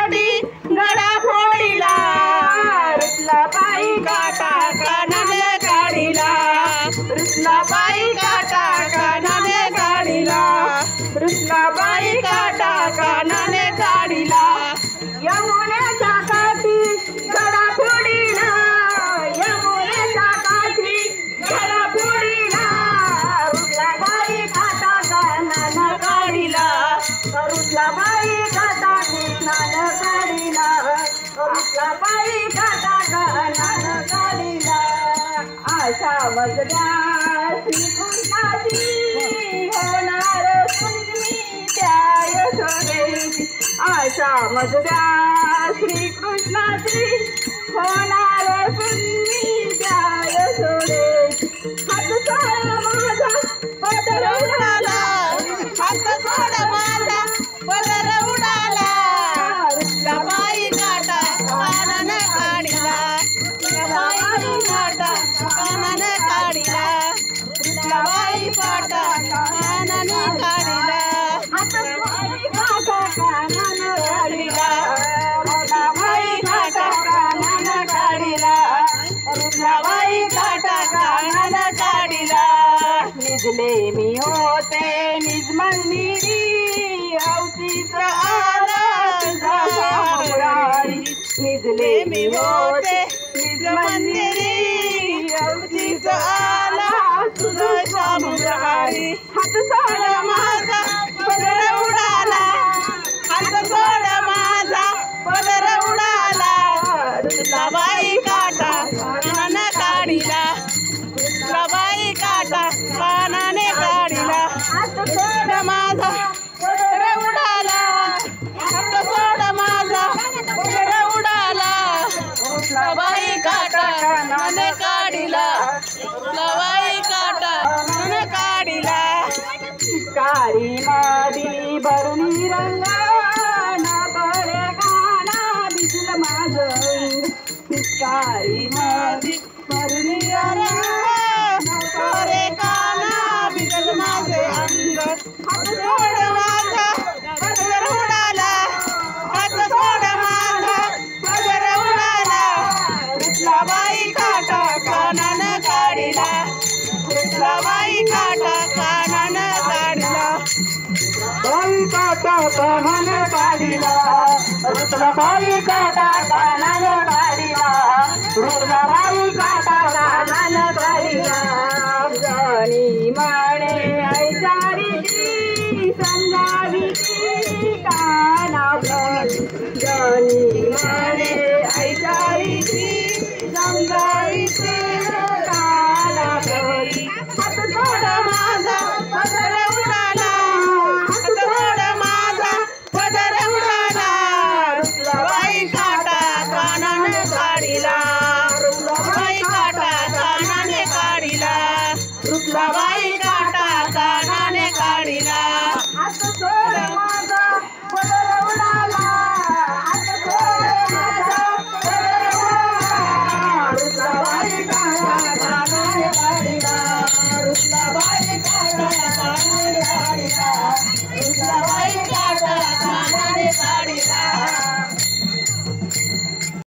काठी गळा फोडीला रुसला बाई काटा कानाने काढीला रुसला बाई काटा कानाने काढीला रुसला बाई काटा कानाने काढीला यमुनेच्या काठी गळा फोडीला यमुनेच्या काठी गळा फोडीला रुसला बाई काटा कानाने काढीला रुसला बाई काटा कानाने काढीला रुसला बाई काटा कानाने काढीला आशा मजल्या श्रीकृष्णाची होणार कुंडली त्या यशोदेची आशा मजल्या श्रीकृष्णाची होणार कुंडली त्या यशोदेची हात सोड माझा पदर उडाला हात सोड माझा पदर उडाला रुसला बाई काटा कानाने काढीला बाई काटा कानाने काढीला रुसला बाई काटा कानाने काढीला हात बाई काटा कानाने काढीला रुसला बाई काटा कानाने काढीला रुसला बाई काटा कानाने काढीला निजले मी होते निज मंदिरी अवतीच आला मुरारी निजले मी होते निज मंदिरी अवतीच आला तुझा मुरारी हात सोड माझा पदर उडाला हात सोड माझा पदर उडाला रुसला बाई काटा कानाने काढीला रुसला बाई काटा कानाने काढीला हात सोड माझा पदर उडाला हात सोड माझा पदर उडाला रुसला बाई काटा कानाने काढीला रुसला बाई काटा कानाने काढीला कारी मादी भरणी रंगा ना बरे गाणा भिजल माझं कारी मादी भरणी रंगा ना बरे गाणा भिजल माझे अंग हात सोड माझा पदर उडाला हात सोड माझा पदर उडाला रुसला बाई काटा कानाने काढीला रुसला बाई काटा कानाने काढीला बाई काटा कानाने काढीला रुसला बाई काटा कानाने काढीला रुसला बाई काटा कानाने काढीला जाणी माणे ऐचारी समजावी कानावर जाणी माणे ऐचारी समजावी कानावर हात सोड माझा पदर उडाला हात सोड माझा पदर उडाला रुसला बाई काटा कानाने काढीला रुसला बाई काटा कानाने काढीला रुसला बाई काटा कानाने काढीला हात सोड माझा पदर उडाला हात सोड माझा पदर उडाला रुसला बाई काटा कानाने काढीला रुसला बाई काटा कानाने काढीला रुसला